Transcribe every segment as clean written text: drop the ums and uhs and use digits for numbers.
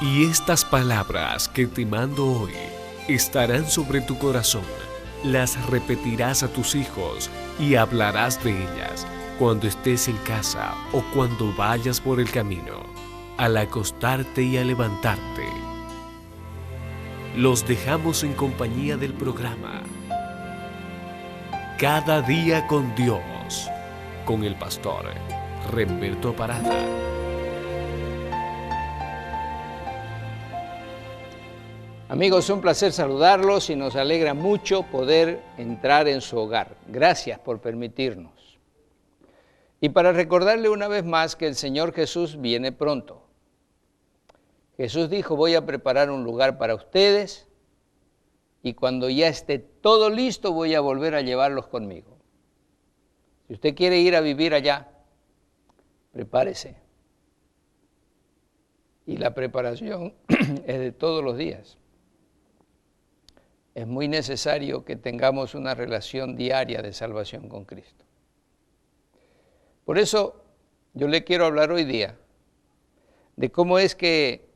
Y estas palabras que te mando hoy estarán sobre tu corazón. Las repetirás a tus hijos y hablarás de ellas cuando estés en casa o cuando vayas por el camino, al acostarte y al levantarte. Los dejamos en compañía del programa Cada día con Dios, con el pastor Remberto Parada. Amigos, un placer saludarlos y nos alegra mucho poder entrar en su hogar. Gracias por permitirnos. Y para recordarle una vez más que el Señor Jesús viene pronto. Jesús dijo, voy a preparar un lugar para ustedes y cuando ya esté todo listo voy a volver a llevarlos conmigo. Si usted quiere ir a vivir allá, prepárese. Y la preparación es de todos los días. Es muy necesario que tengamos una relación diaria de salvación con Cristo. Por eso yo le quiero hablar hoy día de cómo es que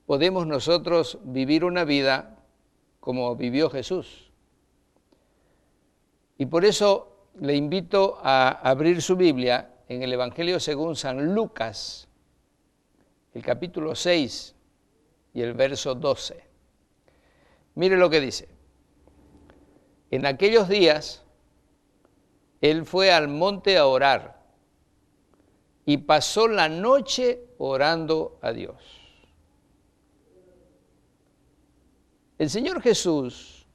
podemos nosotros vivir una vida como vivió Jesús. Y por eso le invito a abrir su Biblia en el Evangelio según San Lucas, el capítulo 6 y el verso 12. Mire lo que dice. En aquellos días, él fue al monte a orar y pasó la noche orando a Dios. El Señor Jesús,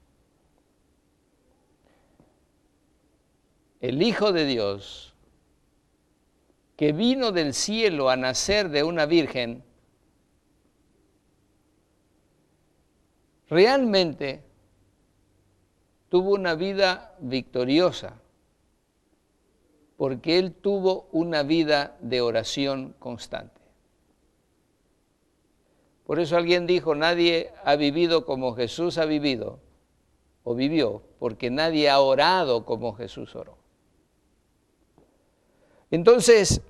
el Hijo de Dios, que vino del cielo a nacer de una virgen, realmente tuvo una vida victoriosa, porque él tuvo una vida de oración constante. Por eso alguien dijo, nadie ha vivido como Jesús ha vivido, o vivió, porque nadie ha orado como Jesús oró. Entonces,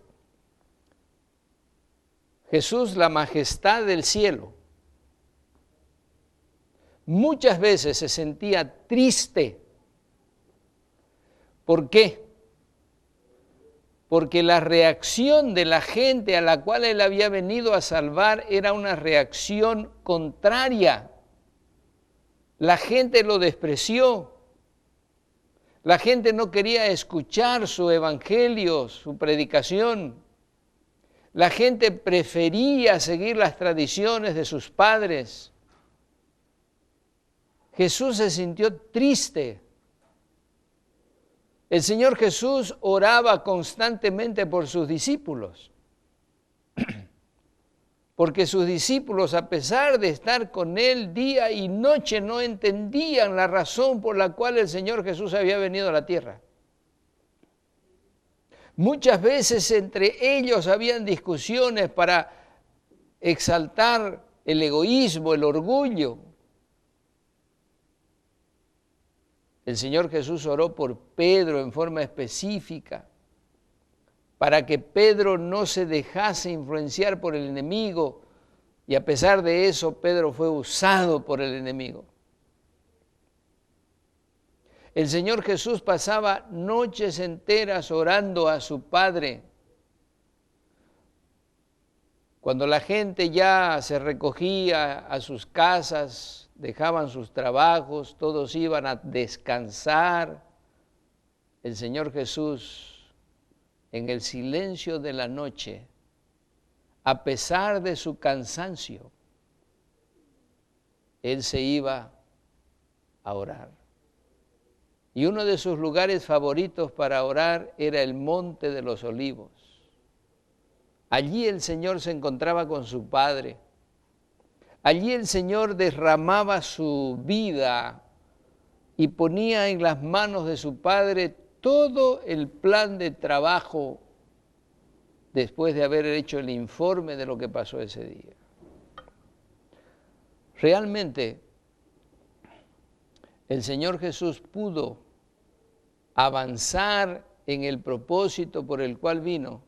Jesús, la majestad del cielo, muchas veces se sentía triste. ¿Por qué? Porque la reacción de la gente a la cual él había venido a salvar era una reacción contraria. La gente lo despreció. La gente no quería escuchar su evangelio, su predicación. La gente prefería seguir las tradiciones de sus padres. Jesús se sintió triste. El Señor Jesús oraba constantemente por sus discípulos, porque sus discípulos, a pesar de estar con Él día y noche, no entendían la razón por la cual el Señor Jesús había venido a la tierra. Muchas veces entre ellos habían discusiones para exaltar el egoísmo, el orgullo. El Señor Jesús oró por Pedro en forma específica, para que Pedro no se dejase influenciar por el enemigo, y a pesar de eso, Pedro fue usado por el enemigo. El Señor Jesús pasaba noches enteras orando a su Padre. Cuando la gente ya se recogía a sus casas, dejaban sus trabajos, todos iban a descansar, el Señor Jesús, en el silencio de la noche, a pesar de su cansancio, Él se iba a orar. Y uno de sus lugares favoritos para orar era el Monte de los Olivos. Allí el Señor se encontraba con su Padre. Allí el Señor derramaba su vida y ponía en las manos de su Padre todo el plan de trabajo después de haber hecho el informe de lo que pasó ese día. Realmente, el Señor Jesús pudo avanzar en el propósito por el cual vino,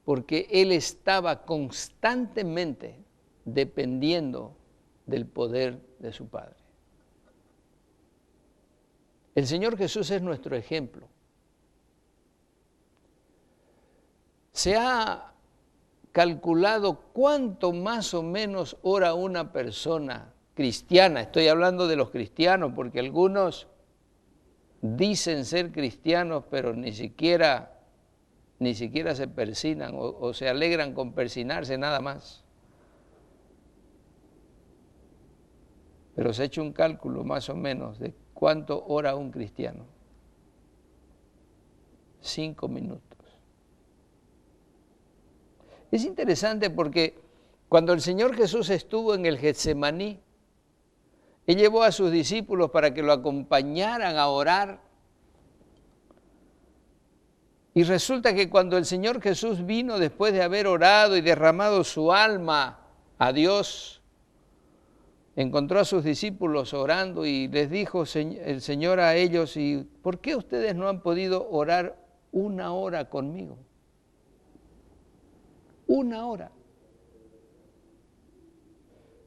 porque él estaba constantemente dependiendo del poder de su Padre. El Señor Jesús es nuestro ejemplo. Se ha calculado cuánto más o menos ora una persona cristiana. Estoy hablando de los cristianos, porque algunos dicen ser cristianos, pero ni siquiera se persignan o se alegran con persignarse nada más. Pero se ha hecho un cálculo más o menos de cuánto ora un cristiano. 5 minutos. Es interesante porque cuando el Señor Jesús estuvo en el Getsemaní, Él llevó a sus discípulos para que lo acompañaran a orar. Y resulta que cuando el Señor Jesús vino después de haber orado y derramado su alma a Dios, encontró a sus discípulos orando y les dijo el Señor a ellos: ¿y por qué ustedes no han podido orar 1 hora conmigo? 1 hora.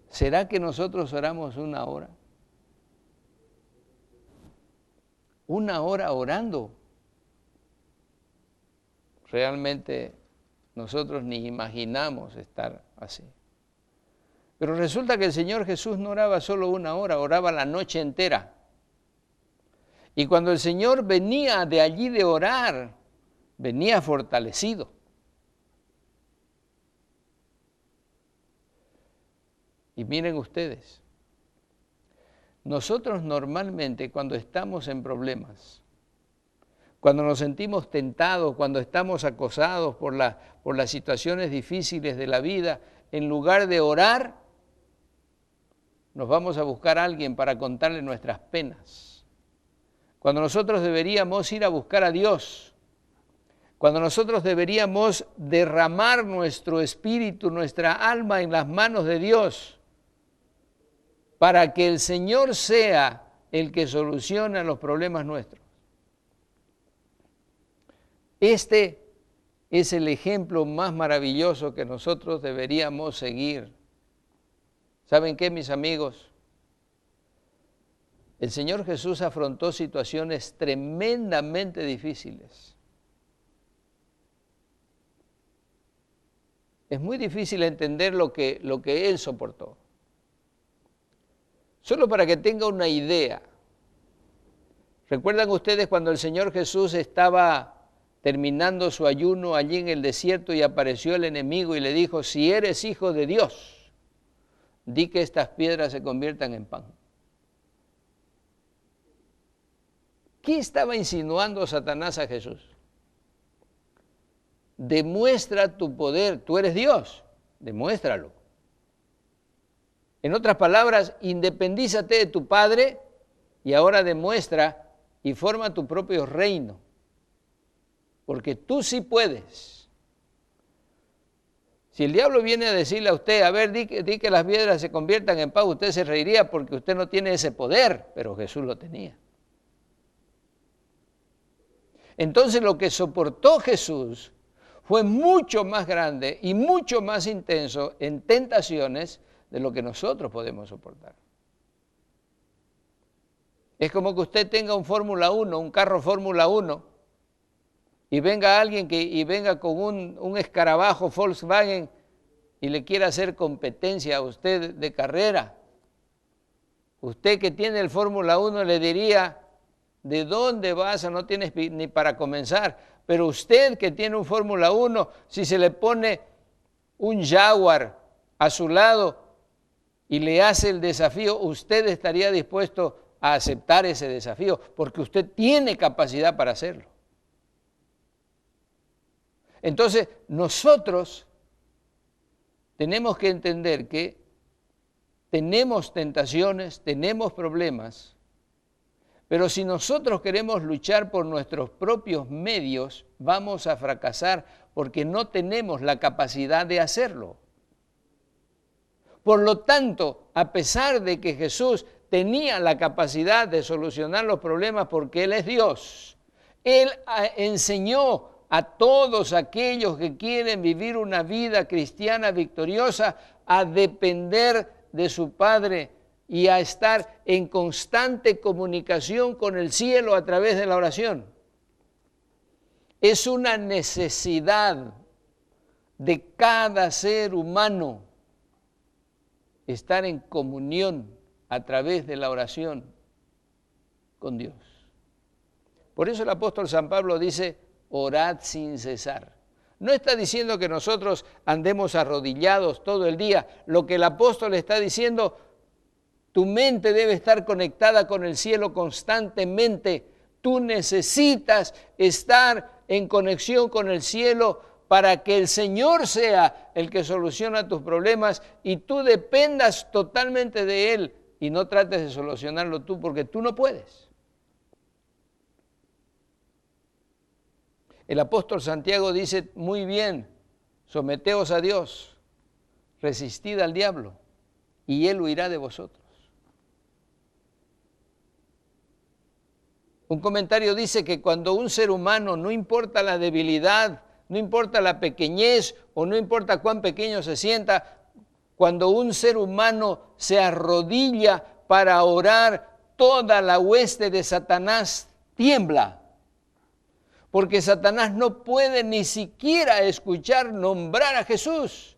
¿Será que nosotros oramos 1 hora? 1 hora orando. Realmente nosotros ni imaginamos estar así. Pero resulta que el Señor Jesús no oraba solo 1 hora, oraba la noche entera. Y cuando el Señor venía de allí de orar, venía fortalecido. Y miren ustedes, nosotros normalmente cuando estamos en problemas, cuando nos sentimos tentados, cuando estamos acosados por las situaciones difíciles de la vida, en lugar de orar, nos vamos a buscar a alguien para contarle nuestras penas. Cuando nosotros deberíamos ir a buscar a Dios, cuando nosotros deberíamos derramar nuestro espíritu, nuestra alma en las manos de Dios, para que el Señor sea el que solucione los problemas nuestros. Este es el ejemplo más maravilloso que nosotros deberíamos seguir. ¿Saben qué, mis amigos? El Señor Jesús afrontó situaciones tremendamente difíciles. Es muy difícil entender lo que Él soportó. Solo para que tenga una idea. ¿Recuerdan ustedes cuando el Señor Jesús estaba terminando su ayuno allí en el desierto y apareció el enemigo y le dijo: si eres hijo de Dios, di que estas piedras se conviertan en pan? ¿Qué estaba insinuando Satanás a Jesús? Demuestra tu poder, tú eres Dios, demuéstralo. En otras palabras, independízate de tu Padre y ahora demuestra y forma tu propio reino. Porque tú sí puedes. Si el diablo viene a decirle a usted: a ver, di que las piedras se conviertan en pan, usted se reiría porque usted no tiene ese poder, pero Jesús lo tenía. Entonces lo que soportó Jesús fue mucho más grande y mucho más intenso en tentaciones de lo que nosotros podemos soportar. Es como que usted tenga un Fórmula 1, un carro Fórmula 1, y venga alguien y venga con un escarabajo Volkswagen y le quiera hacer competencia a usted de carrera. Usted que tiene el Fórmula 1 le diría: ¿de dónde vas? No tienes ni para comenzar. Pero usted que tiene un Fórmula 1, si se le pone un Jaguar a su lado y le hace el desafío, usted estaría dispuesto a aceptar ese desafío, porque usted tiene capacidad para hacerlo. Entonces, nosotros tenemos que entender que tenemos tentaciones, tenemos problemas, pero si nosotros queremos luchar por nuestros propios medios, vamos a fracasar porque no tenemos la capacidad de hacerlo. Por lo tanto, a pesar de que Jesús tenía la capacidad de solucionar los problemas porque Él es Dios, Él enseñó a todos aquellos que quieren vivir una vida cristiana victoriosa a depender de su Padre y a estar en constante comunicación con el cielo a través de la oración. Es una necesidad de cada ser humano estar en comunión a través de la oración con Dios. Por eso el apóstol San Pablo dice, orad sin cesar. No está diciendo que nosotros andemos arrodillados todo el día. Lo que el apóstol está diciendo, tu mente debe estar conectada con el cielo constantemente. Tú necesitas estar en conexión con el cielo para que el Señor sea el que soluciona tus problemas y tú dependas totalmente de Él y no trates de solucionarlo tú porque tú no puedes. El apóstol Santiago dice muy bien, someteos a Dios, resistid al diablo y Él huirá de vosotros. Un comentario dice que cuando un ser humano, no importa la debilidad, no importa la pequeñez o no importa cuán pequeño se sienta, cuando un ser humano se arrodilla para orar, toda la hueste de Satanás tiembla. Porque Satanás no puede ni siquiera escuchar nombrar a Jesús,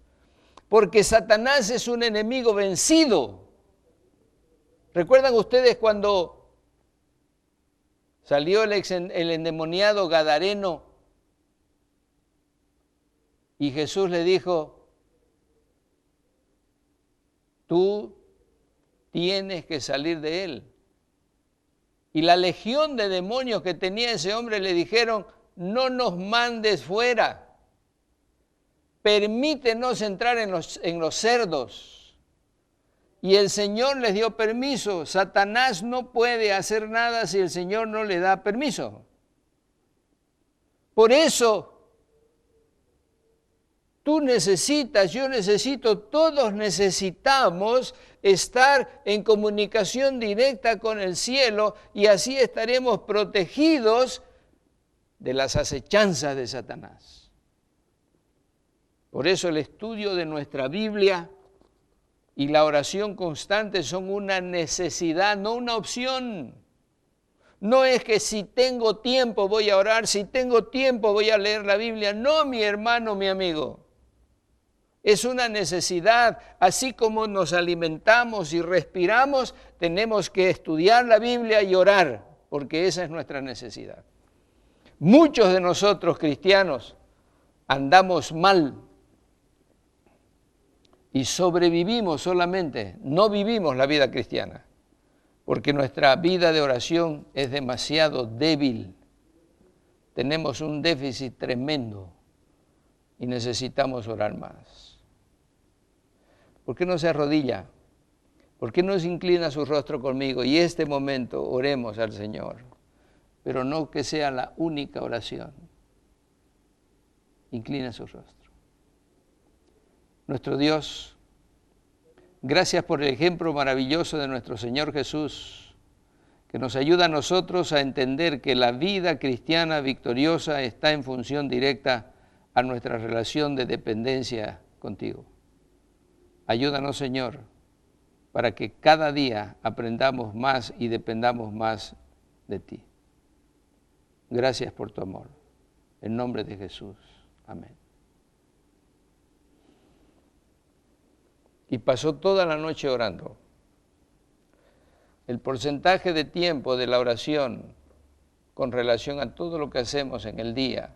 porque Satanás es un enemigo vencido. ¿Recuerdan ustedes cuando salió el endemoniado gadareno y Jesús le dijo, tú tienes que salir de él? Y la legión de demonios que tenía ese hombre le dijeron, no nos mandes fuera, permítenos entrar en los cerdos. Y el Señor les dio permiso. Satanás no puede hacer nada si el Señor no le da permiso. Por eso, tú necesitas, yo necesito, todos necesitamos estar en comunicación directa con el cielo y así estaremos protegidos de las acechanzas de Satanás. Por eso el estudio de nuestra Biblia y la oración constante son una necesidad, no una opción. No es que si tengo tiempo voy a orar, si tengo tiempo voy a leer la Biblia. No, mi hermano, mi amigo. Es una necesidad, así como nos alimentamos y respiramos, tenemos que estudiar la Biblia y orar, porque esa es nuestra necesidad. Muchos de nosotros cristianos andamos mal y sobrevivimos solamente, no vivimos la vida cristiana, porque nuestra vida de oración es demasiado débil. Tenemos un déficit tremendo y necesitamos orar más. ¿Por qué no se arrodilla? ¿Por qué no se inclina su rostro conmigo? Y este momento oremos al Señor, pero no que sea la única oración. Inclina su rostro. Nuestro Dios, gracias por el ejemplo maravilloso de nuestro Señor Jesús, que nos ayuda a nosotros a entender que la vida cristiana victoriosa está en función directa a nuestra relación de dependencia contigo. Ayúdanos, Señor, para que cada día aprendamos más y dependamos más de ti. Gracias por tu amor. En nombre de Jesús. Amén. Y pasó toda la noche orando. El porcentaje de tiempo de la oración con relación a todo lo que hacemos en el día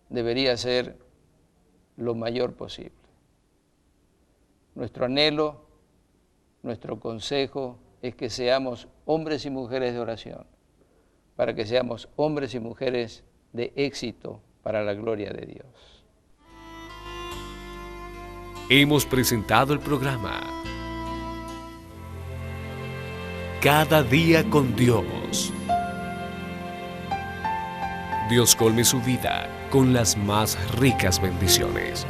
debería ser lo mayor posible. Nuestro anhelo, nuestro consejo es que seamos hombres y mujeres de oración, para que seamos hombres y mujeres de éxito para la gloria de Dios. Hemos presentado el programa Cada día con Dios. Dios colme su vida con las más ricas bendiciones.